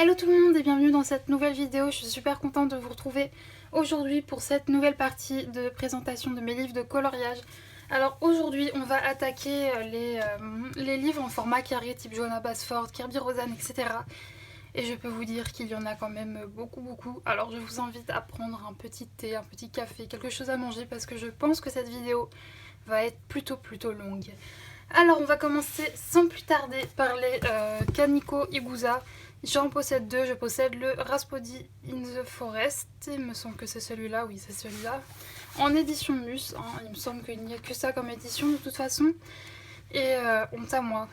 Hello tout le monde et bienvenue dans cette nouvelle vidéo. Je suis super contente de vous retrouver aujourd'hui pour cette nouvelle partie de présentation de mes livres de coloriage. Alors aujourd'hui on va attaquer les livres en format carré type Johanna Basford, Kirby Roseanne, etc. Et je peux vous dire qu'il y en a quand même beaucoup. Alors je vous invite à prendre un petit thé, un petit café, quelque chose à manger parce que je pense que cette vidéo va être plutôt longue. Alors on va commencer sans plus tarder par les Kaniko Igusa. J'en possède deux, je possède le Raspody in the Forest, il me semble que c'est celui-là, oui c'est celui-là, en édition Mus, hein. Il me semble qu'il n'y a que ça comme édition de toute façon, et honte à moi,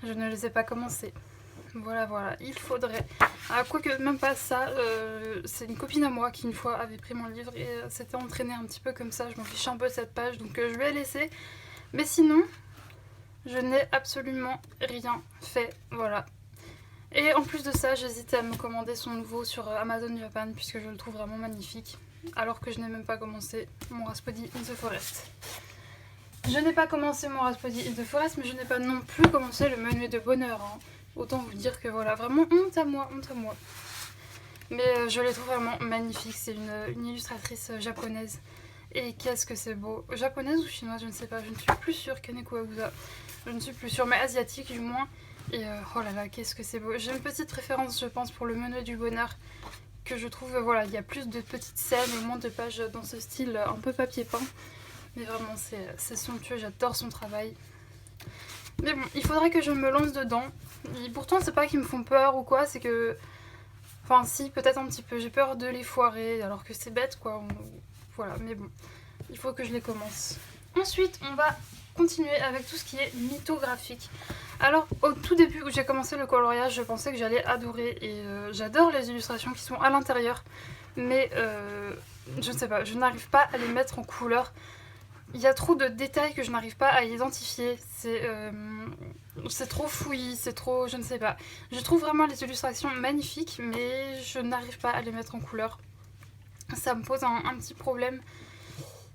je ne les ai pas commencés. Voilà, il faudrait, quoique même pas ça, c'est une copine à moi qui une fois avait pris mon livre et s'était entraînée un petit peu comme ça, je m'en fiche un peu de cette page, donc je lui ai laissé, mais sinon, je n'ai absolument rien fait, voilà. Et en plus de ça, j'hésite à me commander son nouveau sur Amazon Japan puisque je le trouve vraiment magnifique. Alors que je n'ai même pas commencé mon Raspody in the Forest. Je n'ai pas commencé mon Raspody in the Forest, mais je n'ai pas non plus commencé le Menuet de bonheur. Hein. Autant vous dire que voilà, vraiment honte à moi. Mais je les trouve vraiment magnifiques. C'est une illustratrice japonaise. Et qu'est-ce que c'est beau. Japonaise ou chinoise, je ne sais pas. Je ne suis plus sûre. Kaneko Agusa. Je ne suis plus sûre, mais asiatique du moins. Et oh là là, qu'est-ce que c'est beau. J'ai une petite référence, je pense, pour le Menuet du bonheur, que je trouve, voilà, il y a plus de petites scènes et moins de pages dans ce style un peu papier peint. Mais vraiment, c'est somptueux, j'adore son travail. Mais bon, il faudrait que je me lance dedans. Et pourtant, c'est pas qu'ils me font peur ou quoi, c'est que... Enfin si, peut-être un petit peu, j'ai peur de les foirer, alors que c'est bête, quoi. Voilà, mais bon, il faut que je les commence. Ensuite, on va continuer avec tout ce qui est mythographique. Alors au tout début où j'ai commencé le coloriage, je pensais que j'allais adorer et j'adore les illustrations qui sont à l'intérieur, mais je ne sais pas, je n'arrive pas à les mettre en couleur. Il y a trop de détails que je n'arrive pas à identifier, c'est trop fouillis, c'est trop, je ne sais pas. Je trouve vraiment les illustrations magnifiques, mais je n'arrive pas à les mettre en couleur. Ça me pose un petit problème.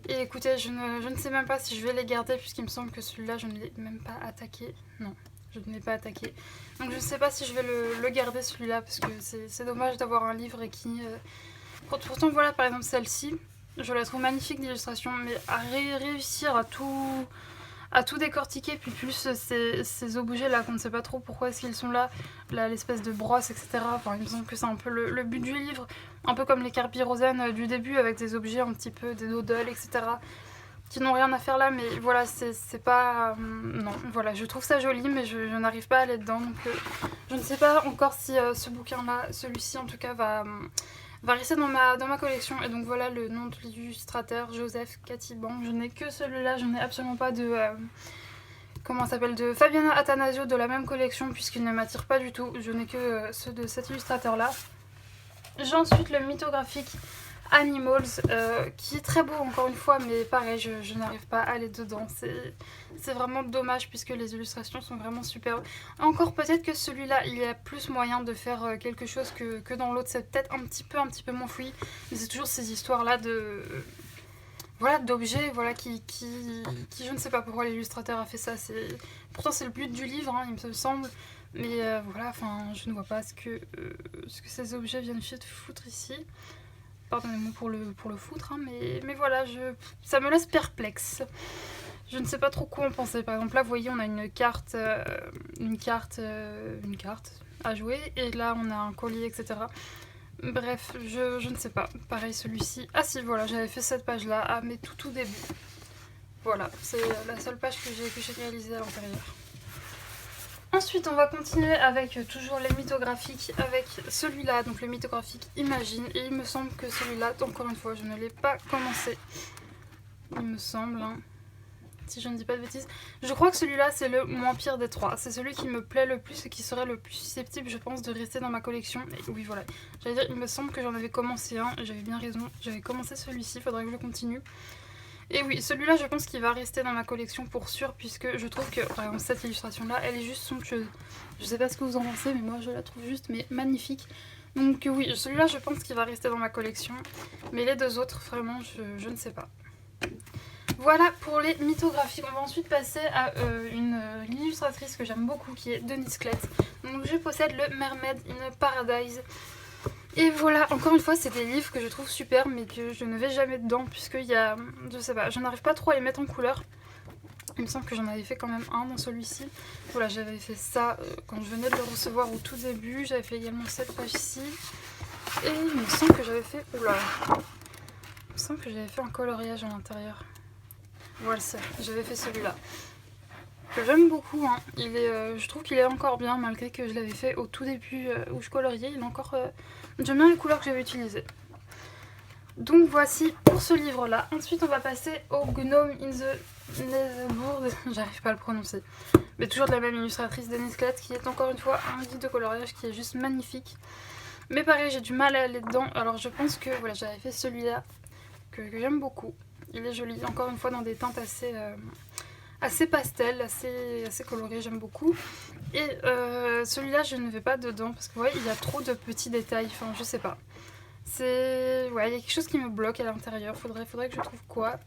Et écoutez, je ne sais même pas si je vais les garder puisqu'il me semble que celui-là je ne l'ai même pas attaqué. Non, je ne l'ai pas attaqué. Donc je ne sais pas si je vais le garder celui-là parce que c'est dommage d'avoir un livre et qui... Pourtant voilà, par exemple celle-ci, je la trouve magnifique d'illustration, mais à réussir à tout décortiquer, puis plus ces objets là qu'on ne sait pas trop pourquoi est-ce qu'ils sont là, l'espèce de brosse, etc. Enfin, il me semble que c'est un peu le but du livre, un peu comme les Kirby Roseanne du début avec des objets un petit peu, des doodles, etc. qui n'ont rien à faire là, mais voilà, c'est pas... non, voilà, je trouve ça joli, mais je n'arrive pas à aller dedans, donc je ne sais pas encore si ce bouquin-là, celui-ci en tout cas, va rester dans ma collection. Et donc voilà le nom de l'illustrateur, Joseph Catiban. Je n'ai que celui-là, je n'ai absolument pas de... comment ça s'appelle, de Fabiana Attanasio de la même collection, puisqu'il ne m'attire pas du tout. Je n'ai que ceux de cet illustrateur-là. J'ai ensuite le mythographique Animals, qui est très beau encore une fois, mais pareil, je n'arrive pas à aller dedans. C'est vraiment dommage puisque les illustrations sont vraiment superbes. Encore peut-être que celui-là, il y a plus moyen de faire quelque chose que dans l'autre. C'est peut-être un petit peu moins fouillis, mais c'est toujours ces histoires-là de... voilà, d'objets, voilà, qui je ne sais pas pourquoi l'illustrateur a fait ça. Pourtant c'est le but du livre, hein, il me semble. Mais voilà, enfin, je ne vois pas ce que ces objets viennent foutre ici. Pardonnez-moi pour le foutre, hein, mais voilà, ça me laisse perplexe. Je ne sais pas trop quoi en penser. Par exemple, là, vous voyez, on a une carte à jouer, et là, on a un collier, etc. Bref, je ne sais pas. Pareil, celui-ci. Ah si, voilà, j'avais fait cette page-là, à mes tout début. Voilà, c'est la seule page que j'ai réalisée à l'intérieur. Ensuite, on va continuer avec toujours les mythographiques, avec celui-là, donc le mythographique Imagine. Et il me semble que celui-là, encore une fois, je ne l'ai pas commencé. Il me semble, hein, si je ne dis pas de bêtises. Je crois que celui-là, c'est le moins pire des trois. C'est celui qui me plaît le plus et qui serait le plus susceptible, je pense, de rester dans ma collection. Et oui, voilà. J'allais dire, il me semble que j'en avais commencé un, et j'avais bien raison. J'avais commencé celui-ci, il faudrait que je continue. Et oui, celui-là, je pense qu'il va rester dans ma collection pour sûr, puisque je trouve que, par exemple, cette illustration-là, elle est juste somptueuse. Je sais pas ce que vous en pensez, mais moi, je la trouve juste magnifique. Donc oui, celui-là, je pense qu'il va rester dans ma collection. Mais les deux autres, vraiment, je ne sais pas. Voilà pour les mythographies. On va ensuite passer à une illustratrice que j'aime beaucoup qui est Denise Klett. Donc je possède le Mermaid in Paradise. Et voilà, encore une fois, c'est des livres que je trouve super mais que je ne vais jamais dedans puisqu'il y a, je sais pas, je n'arrive pas trop à les mettre en couleur. Il me semble que j'en avais fait quand même un dans celui-ci. Voilà, j'avais fait ça quand je venais de le recevoir au tout début. J'avais fait également cette page-ci. Et il me semble que j'avais fait... Oula. Il me semble que j'avais fait un coloriage à l'intérieur. Voilà, j'avais fait celui-là. Que j'aime beaucoup, hein. Je trouve qu'il est encore bien malgré que je l'avais fait au tout début où je coloriais. Il est encore... J'aime bien les couleurs que j'avais utilisées. Donc voici pour ce livre-là. Ensuite, on va passer au Gnome in the Netherboard. J'arrive pas à le prononcer. Mais toujours de la même illustratrice, Denise Klett, qui est encore une fois un guide de coloriage qui est juste magnifique. Mais pareil, j'ai du mal à aller dedans. Alors je pense que voilà, j'avais fait celui-là que j'aime beaucoup. Il est joli, encore une fois dans des teintes assez pastel, assez colorées, j'aime beaucoup. Et celui-là, je ne vais pas dedans parce que ouais, il y a trop de petits détails, enfin je sais pas. Ouais, il y a quelque chose qui me bloque à l'intérieur, faudrait que je trouve quoi.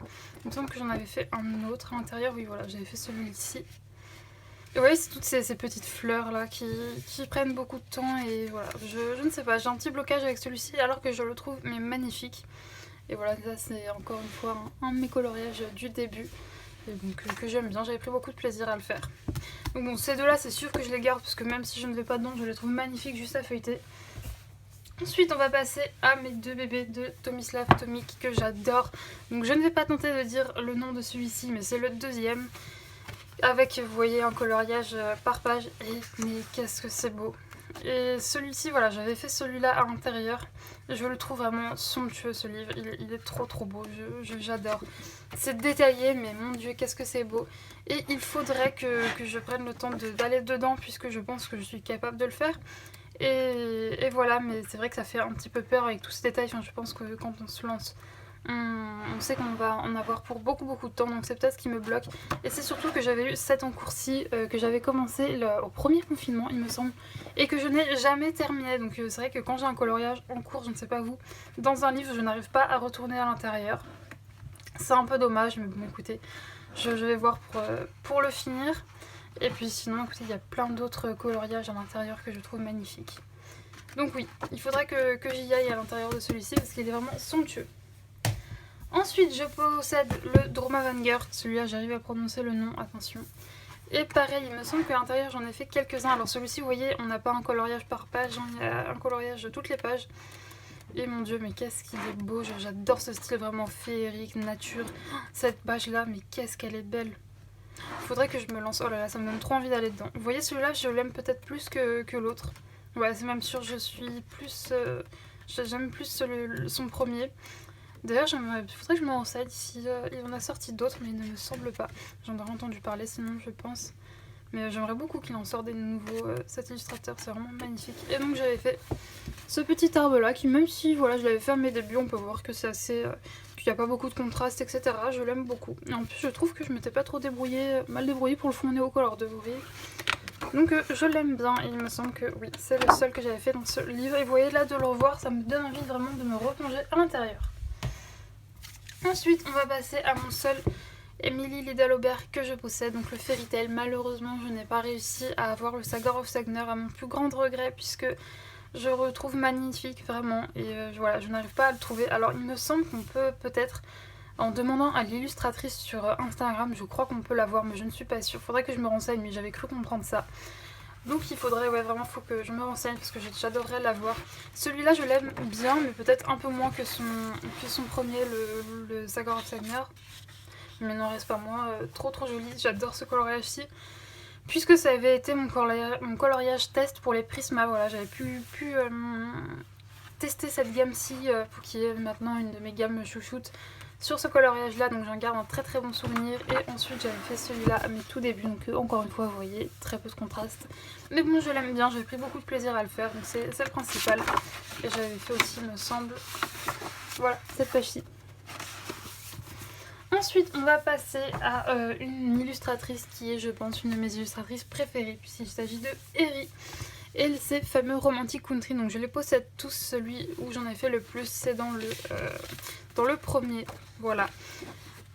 Il me semble que j'en avais fait un autre à l'intérieur, oui voilà, j'avais fait celui-ci. Et vous voyez, c'est toutes ces petites fleurs là qui prennent beaucoup de temps et voilà, je ne sais pas, j'ai un petit blocage avec celui-ci alors que je le trouve mais magnifique. Et voilà, ça c'est encore une fois un de mes coloriages du début. Et donc que j'aime bien, j'avais pris beaucoup de plaisir à le faire. Donc bon, ces deux là c'est sûr que je les garde parce que même si je ne vais pas dedans, je les trouve magnifiques juste à feuilleter. Ensuite on va passer à mes deux bébés de Tomislav Tomik que j'adore. Donc je ne vais pas tenter de dire le nom de celui-ci mais c'est le deuxième. Avec, vous voyez, un coloriage par page. Et mais qu'est-ce que c'est beau. Et celui-ci, voilà, j'avais fait celui-là à l'intérieur. Je le trouve vraiment somptueux ce livre. Il est trop beau, j'adore. C'est détaillé mais mon dieu qu'est-ce que c'est beau. Et il faudrait que je prenne le temps d'aller dedans puisque je pense que je suis capable de le faire. Et voilà, mais c'est vrai que ça fait un petit peu peur avec tous ces détails. Enfin, je pense que quand on se lance, on sait qu'on va en avoir pour beaucoup de temps, donc c'est peut-être ce qui me bloque. Et c'est surtout que j'avais eu cet encours-ci que j'avais commencé au premier confinement, il me semble, et que je n'ai jamais terminé. Donc c'est vrai que quand j'ai un coloriage en cours, je ne sais pas vous, dans un livre, je n'arrive pas à retourner à l'intérieur. C'est un peu dommage, mais bon, écoutez, je vais voir pour le finir. Et puis sinon, écoutez, il y a plein d'autres coloriages à l'intérieur que je trouve magnifiques. Donc oui, il faudrait que j'y aille à l'intérieur de celui-ci parce qu'il est vraiment somptueux. Ensuite, je possède le Dromavanger. Celui-là, j'arrive à prononcer le nom, attention. Et pareil, il me semble qu'à l'intérieur, j'en ai fait quelques-uns. Alors celui-ci, vous voyez, on n'a pas un coloriage par page, il y a un coloriage de toutes les pages. Et mon dieu, mais qu'est-ce qu'il est beau, j'adore ce style vraiment féerique, nature. Cette page-là, mais qu'est-ce qu'elle est belle. Faudrait que je me lance. Oh là là, ça me donne trop envie d'aller dedans. Vous voyez, celui-là, je l'aime peut-être plus que l'autre. Ouais, c'est même sûr, je suis plus... j'aime plus son premier. D'ailleurs, il faudrait que je me renseigne si il en a sorti d'autres, mais il ne me semble pas. J'en aurais entendu parler sinon, je pense. Mais j'aimerais beaucoup qu'il en sorte des nouveaux, cet illustrateur, c'est vraiment magnifique. Et donc j'avais fait ce petit arbre là, qui même si voilà, je l'avais fait à mes débuts, on peut voir que c'est assez... qu'il n'y a pas beaucoup de contraste, etc. Je l'aime beaucoup. Et en plus, je trouve que je m'étais pas trop mal débrouillée pour le fond néocolor 2, vous voyez. Donc je l'aime bien, et il me semble que oui, c'est le seul que j'avais fait dans ce livre. Et vous voyez là, de le revoir, ça me donne envie vraiment de me replonger à l'intérieur. Ensuite, on va passer à mon seul Emily Lidl Aubert que je possède, donc le Fairy Tail. Malheureusement, je n'ai pas réussi à avoir le Saga of Sagner à mon plus grand regret, puisque je retrouve magnifique vraiment, et voilà, je n'arrive pas à le trouver. Alors, il me semble qu'on peut peut-être, en demandant à l'illustratrice sur Instagram, je crois qu'on peut l'avoir, mais je ne suis pas sûre. Faudrait que je me renseigne, mais j'avais cru comprendre ça. Donc il faudrait, ouais, vraiment, faut que je me renseigne parce que j'adorerais l'avoir. Celui-là, je l'aime bien, mais peut-être un peu moins que son premier, le Saga of Sagner. Mais n'en reste pas moins trop joli. J'adore ce coloriage-ci. Puisque ça avait été mon coloriage test pour les Prisma, voilà, j'avais pu tester cette gamme-ci, qui est maintenant une de mes gammes chouchoutes, sur ce coloriage là, donc j'en garde un très bon souvenir. Et ensuite j'avais fait celui-là à mes tout débuts, donc encore une fois vous voyez, très peu de contraste, mais bon, je l'aime bien, j'avais pris beaucoup de plaisir à le faire, donc c'est le principal. Et j'avais fait aussi, il me semble, voilà, cette page-ci. Ensuite on va passer à une illustratrice qui est, je pense, une de mes illustratrices préférées, puisqu'il s'agit de Eri. Et ces fameux Romantic Country, donc je les possède tous. Celui où j'en ai fait le plus, c'est dans le premier, voilà.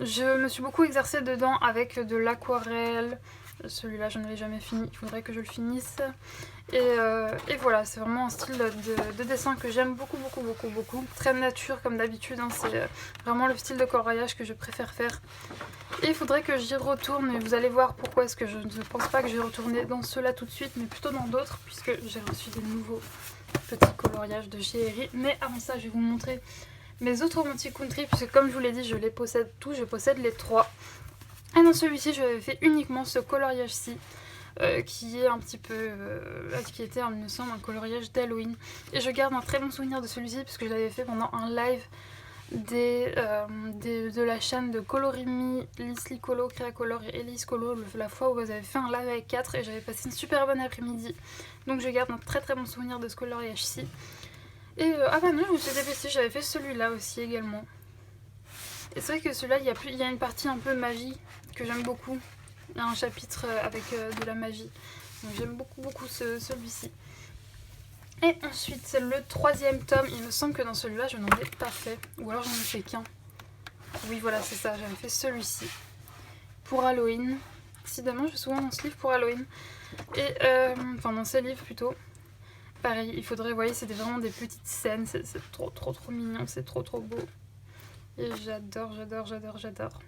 Je me suis beaucoup exercée dedans avec de l'aquarelle. Celui-là, je ne l'ai jamais fini, il faudrait que je le finisse. Et voilà, c'est vraiment un style de dessin que j'aime beaucoup, beaucoup, beaucoup, beaucoup. Très nature comme d'habitude, hein, c'est vraiment le style de coloriage que je préfère faire. Et il faudrait que j'y retourne, et vous allez voir pourquoi est-ce que je ne pense pas que je vais retourner dans ceux-là tout de suite, mais plutôt dans d'autres, puisque j'ai reçu des nouveaux petits coloriages de chez Eri. Mais avant ça, je vais vous montrer mes autres Romantic Country, puisque comme je vous l'ai dit, je les possède tous, je possède les 3. Et dans celui-ci, je avais fait uniquement ce coloriage-ci, qui est un petit peu, qui était, il me semble, un coloriage d'Halloween. Et je garde un très bon souvenir de celui-ci, puisque je l'avais fait pendant un live de la chaîne de Colorimi, Lisly Colo, Créacolor et Elise Colo, la fois où vous avez fait un live avec 4 et j'avais passé une super bonne après-midi. Donc je garde un très très bon souvenir de ce coloriage-ci. Et ah bah non, je me suis dépêchée, j'avais fait celui-là aussi également. Et c'est vrai que celui-là, il y a une partie un peu magie que j'aime beaucoup. Il y a un chapitre avec de la magie. Donc j'aime beaucoup beaucoup celui-ci. Et ensuite, c'est le 3e tome. Il me semble que dans celui-là, je n'en ai pas fait. Ou alors j'en ai fait qu'un. Oui, voilà, c'est ça. J'avais fait celui-ci. Pour Halloween. Décidément, je fais souvent dans ce livre pour Halloween. Et, enfin, dans ces livres plutôt. Pareil, il faudrait, vous voyez, c'était vraiment des petites scènes. C'est trop, trop, trop mignon. C'est trop, trop beau. Et j'adore, j'adore, j'adore, j'adore.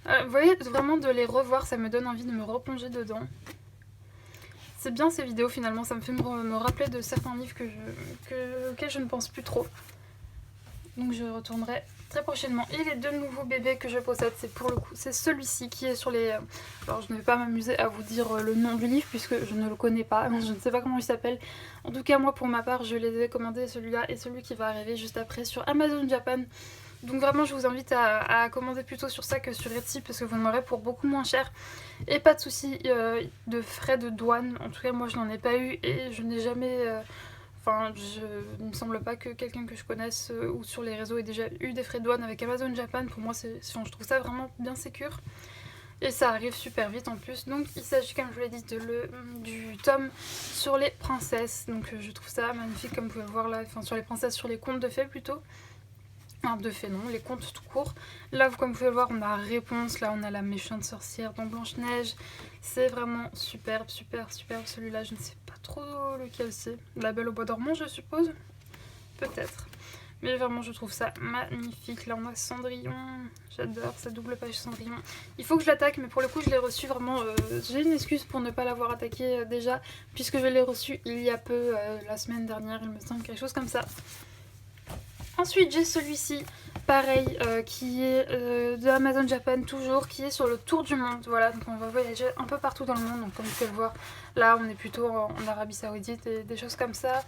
Vous voyez, vraiment de les revoir, ça me donne envie de me replonger dedans. C'est bien ces vidéos finalement, ça me fait me rappeler de certains livres auxquels je ne pense plus trop. Donc je retournerai très prochainement. Et les 2 nouveaux bébés que je possède, c'est pour le coup, c'est celui-ci qui est sur les... Alors je ne vais pas m'amuser à vous dire le nom du livre puisque je ne le connais pas, je ne sais pas comment il s'appelle. En tout cas moi pour ma part, je les ai commandés, celui-là et celui qui va arriver juste après sur Amazon Japan. Donc vraiment je vous invite à commander plutôt sur ça que sur Etsy parce que vous en aurez pour beaucoup moins cher. Et pas de soucis de frais de douane, en tout cas moi je n'en ai pas eu et je n'ai jamais... Enfin, il me semble pas que quelqu'un que je connaisse ou sur les réseaux ait déjà eu des frais de douane avec Amazon Japan. Pour moi je trouve ça vraiment bien sécure. Et ça arrive super vite en plus. Donc il s'agit comme je vous l'ai dit du tome sur les princesses. Donc je trouve ça magnifique comme vous pouvez le voir là. Enfin sur les princesses, sur les contes de fées plutôt. Enfin, de fait non, les contes tout court. Là, comme vous pouvez le voir, on a Réponse, là on a la méchante sorcière dans Blanche-Neige. C'est vraiment superbe, superbe, superbe. Celui-là, je ne sais pas trop lequel c'est. La Belle au bois dormant, je suppose. Peut-être. Mais vraiment, je trouve ça magnifique. Là, on a Cendrillon. J'adore cette double page Cendrillon. Il faut que je l'attaque, mais pour le coup, je l'ai reçu vraiment... J'ai une excuse pour ne pas l'avoir attaqué déjà, puisque je l'ai reçu il y a peu, la semaine dernière, il me semble, quelque chose comme ça. Ensuite j'ai celui-ci, pareil, qui est de Amazon Japan toujours, qui est sur le tour du monde. Voilà, donc on va voyager un peu partout dans le monde. Donc comme vous pouvez le voir, là on est plutôt en Arabie Saoudite et des choses comme ça.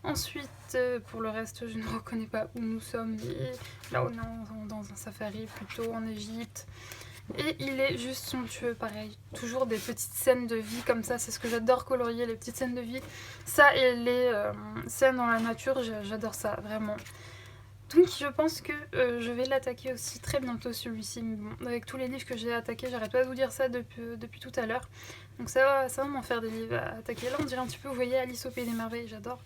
Ensuite, pour le reste, je ne reconnais pas où nous sommes. Et là on est dans un safari, plutôt en Égypte. Et il est juste somptueux, pareil. Toujours des petites scènes de vie comme ça, c'est ce que j'adore colorier, les petites scènes de vie. Ça et les scènes dans la nature, j'adore ça, vraiment. Donc je pense que je vais l'attaquer aussi très bientôt celui-ci. Bon, avec tous les livres que j'ai attaqués, j'arrête pas de vous dire ça depuis tout à l'heure. Donc ça va m'en faire des livres à attaquer. Là on dirait un petit peu, vous voyez, Alice au Pays des Merveilles, j'adore.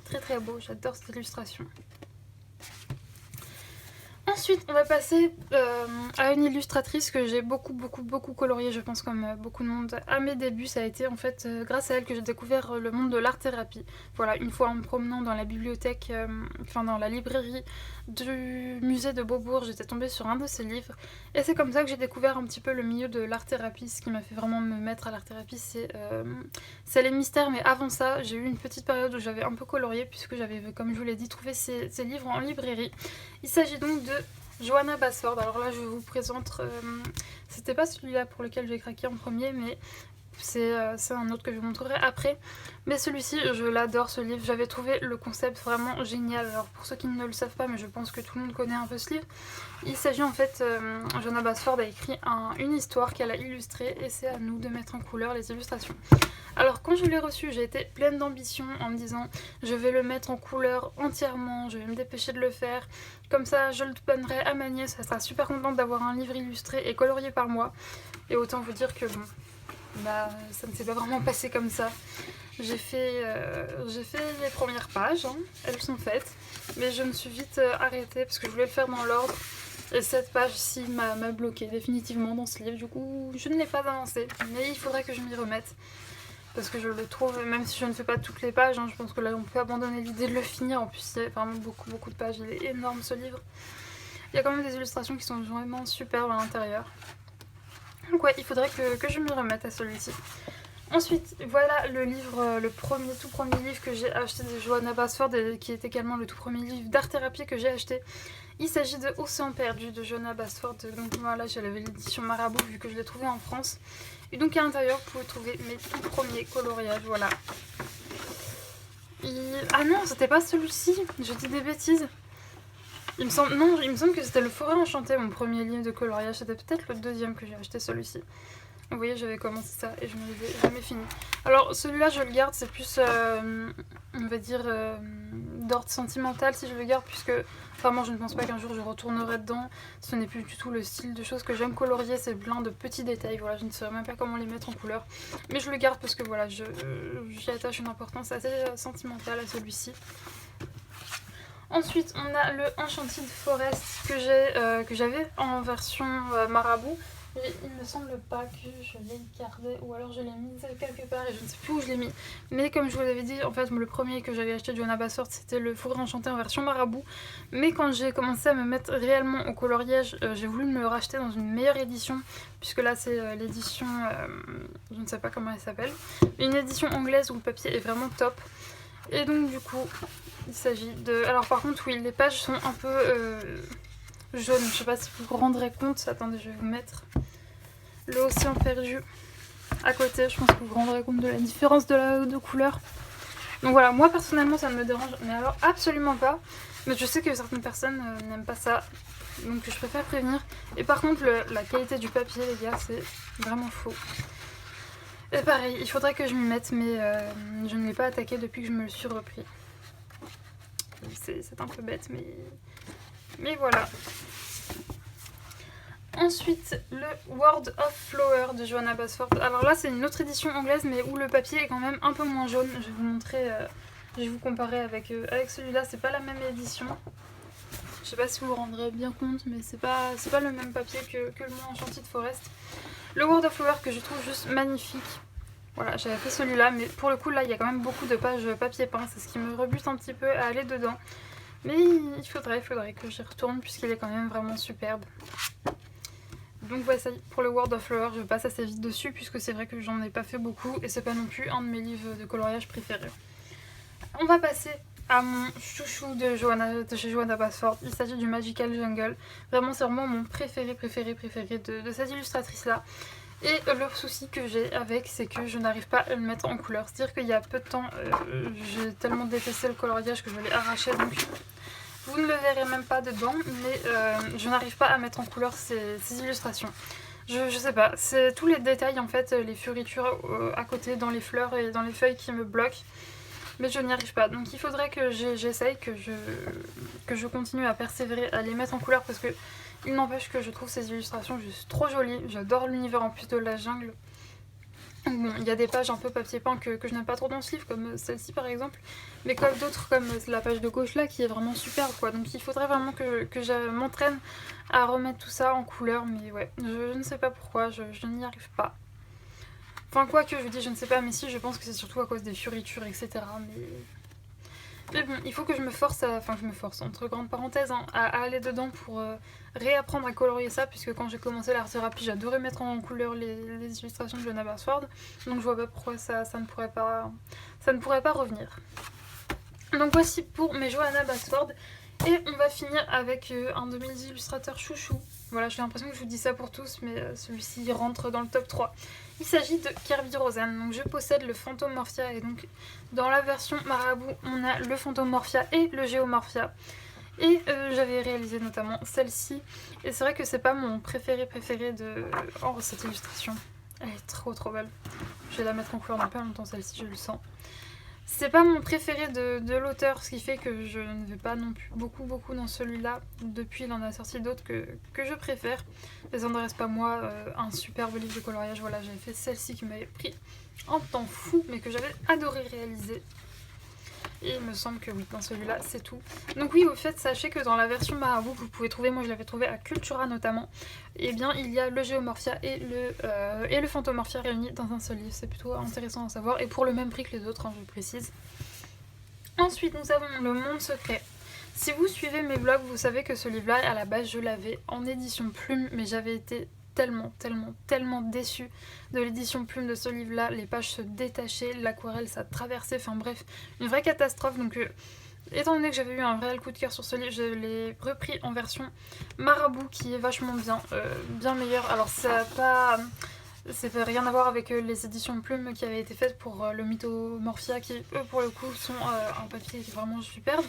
Très très beau, j'adore cette illustration. Ensuite, on va passer à une illustratrice que j'ai beaucoup coloriée, je pense comme beaucoup de monde. À mes débuts, ça a été en fait grâce à elle que j'ai découvert le monde de l'art-thérapie. Voilà, une fois en me promenant dans la bibliothèque, enfin dans la librairie du musée de Beaubourg, j'étais tombée sur un de ses livres. Et c'est comme ça que j'ai découvert un petit peu le milieu de l'art-thérapie. Ce qui m'a fait vraiment me mettre à l'art-thérapie, c'est les mystères. Mais avant ça, j'ai eu une petite période où j'avais un peu colorié, puisque j'avais, comme je vous l'ai dit, trouvé ces livres en librairie. Il s'agit donc de Johanna Basford. Alors là je vous présente, c'était pas celui-là pour lequel j'ai craqué en premier, mais c'est un autre que je vous montrerai après. Mais celui-ci, je l'adore ce livre, j'avais trouvé le concept vraiment génial. Alors pour ceux qui ne le savent pas, mais je pense que tout le monde connaît un peu ce livre, il s'agit en fait, Johanna Basford a écrit une histoire qu'elle a illustrée et c'est à nous de mettre en couleur les illustrations. Alors quand je l'ai reçu, j'ai été pleine d'ambition en me disant je vais le mettre en couleur entièrement, je vais me dépêcher de le faire, comme ça je le donnerai à ma nièce, elle sera super contente d'avoir un livre illustré et colorié par moi. Et autant vous dire que bon, bah ça ne s'est pas vraiment passé comme ça. J'ai fait les premières pages, hein, elles sont faites, mais je me suis vite arrêtée parce que je voulais le faire dans l'ordre. Et cette page-ci m'a bloqué définitivement dans ce livre, du coup je ne l'ai pas avancé, mais il faudrait que je m'y remette. Parce que je le trouve, même si je ne fais pas toutes les pages, hein, je pense que là on peut abandonner l'idée de le finir. En plus il y a vraiment beaucoup de pages, il est énorme ce livre. Il y a quand même des illustrations qui sont vraiment superbes à l'intérieur. Donc ouais, il faudrait que je m'y remette à celui-ci. Ensuite, voilà le livre, tout premier livre que j'ai acheté de Johanna Basford, et qui est également le tout premier livre d'art-thérapie que j'ai acheté. Il s'agit de Océan perdu de Johanna Basford. Donc voilà, j'avais l'édition Marabout vu que je l'ai trouvé en France. Et donc à l'intérieur, vous pouvez trouver mes tout premiers coloriages, voilà. Ah non, c'était pas celui-ci, je dis des bêtises. Il me semble que c'était le Forêt Enchantée, mon premier livre de coloriage. C'était peut-être le deuxième que j'ai acheté, celui-ci. Vous voyez, j'avais commencé ça et je ne l'avais jamais fini. Alors celui-là, je le garde, c'est plus, on va dire, d'ordre sentimental si je le garde, puisque vraiment je ne pense pas qu'un jour je retournerai dedans. Ce n'est plus du tout le style de choses que j'aime colorier, c'est plein de petits détails, voilà, je ne saurais même pas comment les mettre en couleur. Mais je le garde parce que voilà, j'y attache une importance assez sentimentale à celui-ci. Ensuite, on a le Enchanted Forest que j'avais en version Marabout. Et il me semble pas que je l'ai gardé, ou alors je l'ai mis quelque part et je ne sais plus où je l'ai mis. Mais comme je vous l'avais dit, en fait le premier que j'avais acheté de Johanna Basford, c'était le Forêt Enchanté en version Marabout. Mais quand j'ai commencé à me mettre réellement au coloriage, j'ai voulu me le racheter dans une meilleure édition, puisque là c'est l'édition, je ne sais pas comment elle s'appelle, une édition anglaise où le papier est vraiment top. Et donc du coup, il s'agit de... Alors par contre oui, les pages sont un peu jaunes, je sais pas si vous vous rendrez compte. Attendez, je vais vous mettre le Océan perdu à côté, je pense que vous vous rendrez compte de la différence de couleur. Donc voilà, moi personnellement ça ne me dérange, mais alors absolument pas. Mais je sais que certaines personnes n'aiment pas ça, donc je préfère prévenir. Et par contre, la qualité du papier, les gars, c'est vraiment faux. Et pareil, il faudrait que je m'y mette, mais je ne l'ai pas attaqué depuis que je me le suis repris. C'est un peu bête, mais voilà. Ensuite, le World of Flower de Johanna Basford. Alors là, c'est une autre édition anglaise, mais où le papier est quand même un peu moins jaune. Je vais vous montrer, je vais vous comparer avec celui-là. C'est pas la même édition. Je sais pas si vous vous rendrez bien compte, mais c'est pas le même papier que le Enchanted Forest. Le World of Flower que je trouve juste magnifique. Voilà, j'avais fait celui-là, mais pour le coup, là, il y a quand même beaucoup de pages papier peint. C'est ce qui me rebute un petit peu à aller dedans. Mais il faudrait que j'y retourne, puisqu'il est quand même vraiment superbe. Donc voici pour le World of Flower, je passe assez vite dessus puisque c'est vrai que j'en ai pas fait beaucoup et c'est pas non plus un de mes livres de coloriage préférés. On va passer à mon chouchou de chez Johanna Basford, il s'agit du Magical Jungle. Vraiment c'est vraiment mon préféré de cette illustratrice là. Et le souci que j'ai avec, c'est que je n'arrive pas à le mettre en couleur. C'est-à-dire qu'il y a peu de temps, j'ai tellement détesté le coloriage que je l'ai arraché, donc vous ne le verrez même pas dedans, mais je n'arrive pas à mettre en couleur ces illustrations. Je sais pas, c'est tous les détails en fait, les fioritures à côté dans les fleurs et dans les feuilles qui me bloquent. Mais je n'y arrive pas, donc il faudrait que j'essaye, que je continue à persévérer, à les mettre en couleur parce que il n'empêche que je trouve ces illustrations juste trop jolies. J'adore l'univers en plus de la jungle. Bon, il y a des pages un peu papier peint que je n'aime pas trop dans ce livre, comme celle-ci par exemple, mais comme d'autres, comme la page de gauche là, qui est vraiment superbe quoi. Donc il faudrait vraiment que je m'entraîne à remettre tout ça en couleur, mais ouais, je ne sais pas pourquoi, je n'y arrive pas. Enfin quoi que je dis, je ne sais pas, mais si, je pense que c'est surtout à cause des fioritures, etc. Mais bon, il faut que je me force entre grandes parenthèses, hein, à aller dedans pour réapprendre à colorier ça, puisque quand j'ai commencé l'art thérapie, j'adorais mettre en couleur les illustrations de Johanna Basford, donc je vois pas pourquoi ça ne pourrait pas revenir. Donc voici pour mes Johanna Basford, et on va finir avec un de mes illustrateurs chouchou. Voilà, j'ai l'impression que je vous dis ça pour tous, mais celui-ci rentre dans le top 3. Il s'agit de Kirby Rosen. Donc je possède le Phantomorphia, et donc dans la version Marabout, on a le Phantomorphia et le Geomorphia. Et j'avais réalisé notamment celle-ci, et c'est vrai que c'est pas mon préféré de... Oh, cette illustration, elle est trop belle. Je vais la mettre en couleur dans pas longtemps, celle-ci, je le sens. C'est pas mon préféré de l'auteur, ce qui fait que je ne vais pas non plus beaucoup dans celui-là. Depuis, il en a sorti d'autres que je préfère. Mais ça ne reste pas moi un superbe livre de coloriage. Voilà, j'avais fait celle-ci qui m'avait pris un temps fou, mais que j'avais adoré réaliser. Et il me semble que oui, dans celui-là, c'est tout. Donc oui, au fait, sachez que dans la version Marabout que vous pouvez trouver, moi je l'avais trouvé à Cultura notamment, et bien il y a le Géomorphia et le Fantomorphia réunis dans un seul livre. C'est plutôt intéressant à savoir, et pour le même prix que les autres, hein, je le précise. Ensuite, nous avons Le Monde Secret. Si vous suivez mes vlogs, vous savez que ce livre-là, à la base, je l'avais en édition plume, mais j'avais été tellement déçue de l'édition plume de ce livre-là. Les pages se détachaient, l'aquarelle ça traversait, enfin bref, une vraie catastrophe. Donc étant donné que j'avais eu un réel coup de cœur sur ce livre, je l'ai repris en version Marabout qui est vachement bien, bien meilleure. Alors ça fait rien à voir avec les éditions plume qui avaient été faites pour le Mythomorphia qui eux pour le coup sont un papier qui est vraiment superbe.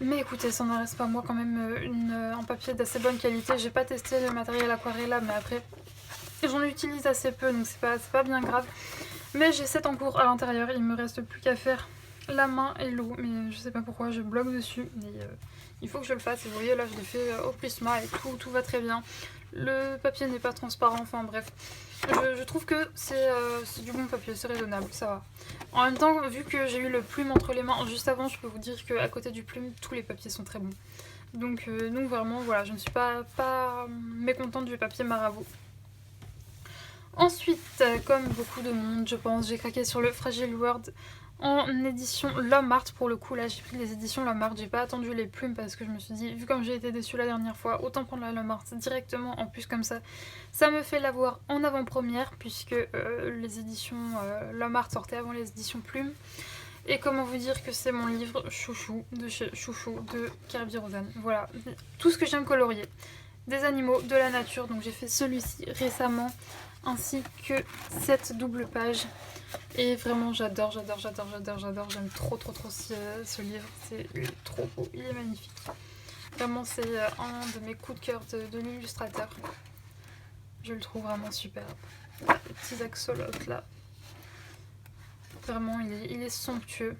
Mais écoutez, ça n'en reste pas moi quand même un papier d'assez bonne qualité. J'ai pas testé le matériel aquarella, mais après j'en utilise assez peu, donc c'est pas bien grave. Mais j'ai 7 en cours à l'intérieur, il me reste plus qu'à faire la main et l'eau, mais je sais pas pourquoi je bloque dessus. Mais il faut que je le fasse, et vous voyez là je l'ai fait au Prisma et tout va très bien. Le papier n'est pas transparent, enfin bref. Je trouve que c'est du bon papier, c'est raisonnable, ça va. En même temps, vu que j'ai eu le plume entre les mains juste avant, je peux vous dire qu'à côté du plume, tous les papiers sont très bons. Donc vraiment, voilà, je ne suis pas mécontente du papier Marabout. Ensuite, comme beaucoup de monde, je pense, j'ai craqué sur le Fragile World en édition L'Homme Art. Pour le coup, là, j'ai pris les éditions L'Homme Art. J'ai pas attendu les plumes parce que je me suis dit, vu comme j'ai été déçue la dernière fois, autant prendre la L'Homme Art directement. En plus, comme ça me fait l'avoir en avant-première puisque les éditions L'Homme Art sortaient avant les éditions plumes. Et comment vous dire que c'est mon livre chouchou de chez Chouchou de Kirby Rosen. Voilà, tout ce que j'aime colorier. Des animaux, de la nature, donc j'ai fait celui-ci récemment, ainsi que cette double page. Et vraiment j'adore, j'aime trop ce livre, c'est trop beau, il est magnifique. Vraiment c'est un de mes coups de cœur de l'illustrateur. Je le trouve vraiment superbe. Les petits axolotes là. Vraiment il est somptueux.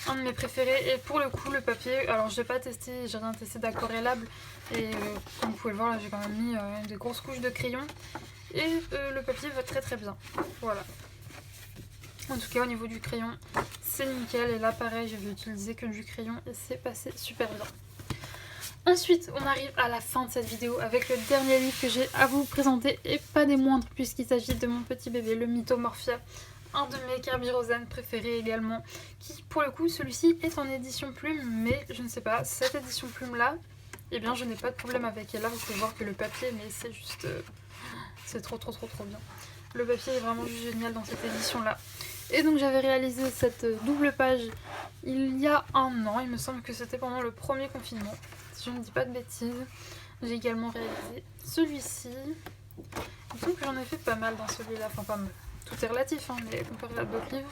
Un de mes préférés, et pour le coup le papier, alors j'ai pas testé, j'ai rien testé d'aquarellable, et comme vous pouvez le voir là j'ai quand même mis des grosses couches de crayon, et le papier va très bien, voilà. En tout cas au niveau du crayon c'est nickel, et là pareil j'avais utilisé que du crayon et c'est passé super bien. Ensuite on arrive à la fin de cette vidéo avec le dernier livre que j'ai à vous présenter, et pas des moindres puisqu'il s'agit de mon petit bébé, le Mythomorphia. Un de mes Kirby Rosen préférés également, qui pour le coup celui-ci est en édition plume, mais je ne sais pas, cette édition plume là, eh bien je n'ai pas de problème avec. Et là vous pouvez voir que le papier, mais c'est juste, c'est trop bien. Le papier est vraiment juste génial dans cette édition là. Et donc j'avais réalisé cette double page il y a un an, il me semble que c'était pendant le premier confinement, si je ne dis pas de bêtises. J'ai également réalisé celui-ci, il me semble que j'en ai fait pas mal dans celui-là, enfin pas mal. Tout est relatif, hein, mais comparé à d'autres livres.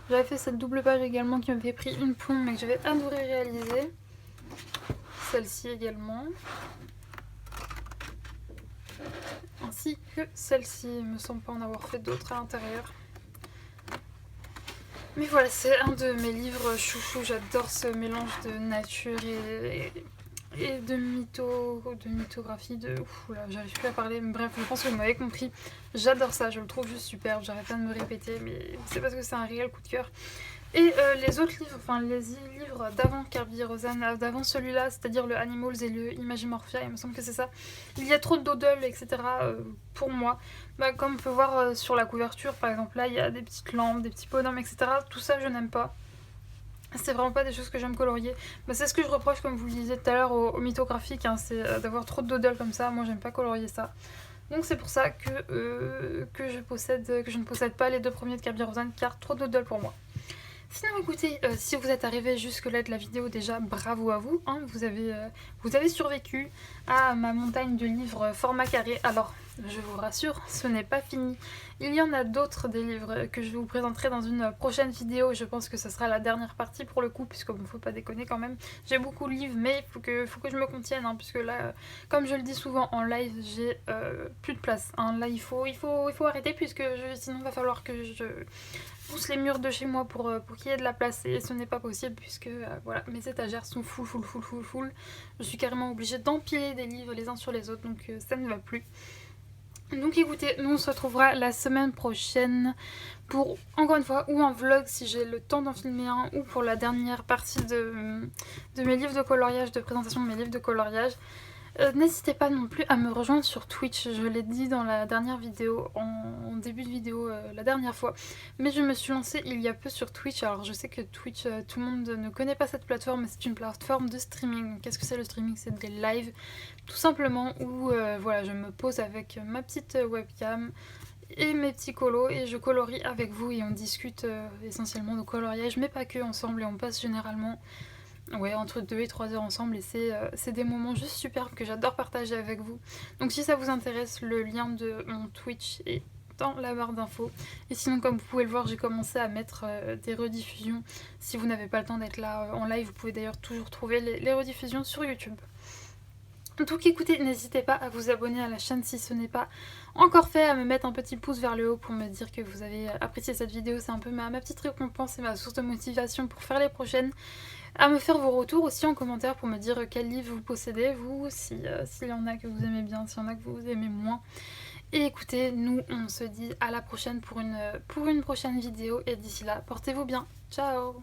J'avais fait cette double page également qui m'avait pris une plombe, mais que j'avais adoré réaliser. Celle-ci également. Ainsi que celle-ci. Il me semble pas en avoir fait d'autres à l'intérieur. Mais voilà, c'est un de mes livres chouchous. J'adore ce mélange de nature et de mythographie, Oula, j'arrive plus à parler, mais bref, je pense que vous m'avez compris. J'adore ça, je le trouve juste superbe, j'arrête pas de me répéter, mais c'est parce que c'est un réel coup de cœur. Et les autres livres, enfin les livres d'avant Kirby Rosen, d'avant celui-là, c'est-à-dire le Animals et le Imagimorphia, il me semble que c'est ça, il y a trop de doodles, etc. Pour moi. Bah, comme on peut voir sur la couverture, par exemple, là il y a des petites lampes, des petits bonhommes, etc. Tout ça je n'aime pas. C'est vraiment pas des choses que j'aime colorier. Mais c'est ce que je reproche, comme vous le disiez tout à l'heure, au mythographique, hein, c'est d'avoir trop de doodles comme ça. Moi j'aime pas colorier ça. Donc c'est pour ça que je ne possède pas les deux premiers de Kirby Rosen, car trop de doodles pour moi. Sinon écoutez, si vous êtes arrivé jusque là de la vidéo, déjà bravo à vous, hein, vous avez survécu à ma montagne de livres format carré. Alors je vous rassure, ce n'est pas fini. Il y en a d'autres des livres que je vous présenterai dans une prochaine vidéo. Je pense que ce sera la dernière partie pour le coup, puisque bon, faut pas déconner quand même. J'ai beaucoup de livres, mais il faut que je me contienne, hein, puisque là, comme je le dis souvent en live, j'ai plus de place. Hein. Là, il faut arrêter, puisque sinon il va falloir que je pousse les murs de chez moi pour qu'il y ait de la place, et ce n'est pas possible puisque voilà, mes étagères sont full. Je suis carrément obligée d'empiler des livres les uns sur les autres, donc ça ne va plus. Donc écoutez, nous on se retrouvera la semaine prochaine pour, encore une fois, ou un vlog si j'ai le temps d'en filmer un, ou pour la dernière partie de mes livres de coloriage, de présentation de mes livres de coloriage. N'hésitez pas non plus à me rejoindre sur Twitch, je l'ai dit dans la dernière vidéo, en début de vidéo la dernière fois, mais je me suis lancée il y a peu sur Twitch. Alors je sais que Twitch, tout le monde ne connaît pas cette plateforme, mais c'est une plateforme de streaming. Qu'est-ce que c'est le streaming? C'est des lives tout simplement où voilà, je me pose avec ma petite webcam et mes petits colos et je colorie avec vous et on discute essentiellement de coloriage, mais pas que, ensemble, et on passe généralement entre 2 et 3 heures ensemble, et c'est des moments juste superbes que j'adore partager avec vous. Donc si ça vous intéresse, le lien de mon Twitch est dans la barre d'infos. Et sinon, comme vous pouvez le voir, j'ai commencé à mettre des rediffusions. Si vous n'avez pas le temps d'être là en live, vous pouvez d'ailleurs toujours trouver les rediffusions sur YouTube. Donc écoutez, n'hésitez pas à vous abonner à la chaîne si ce n'est pas encore fait, à me mettre un petit pouce vers le haut pour me dire que vous avez apprécié cette vidéo. C'est un peu ma petite récompense et ma source de motivation pour faire les prochaines. À me faire vos retours aussi en commentaire pour me dire quel livre vous possédez, vous, s'il y en a que vous aimez bien, s'il y en a que vous aimez moins. Et écoutez, nous on se dit à la prochaine pour une prochaine vidéo, et d'ici là, portez-vous bien. Ciao!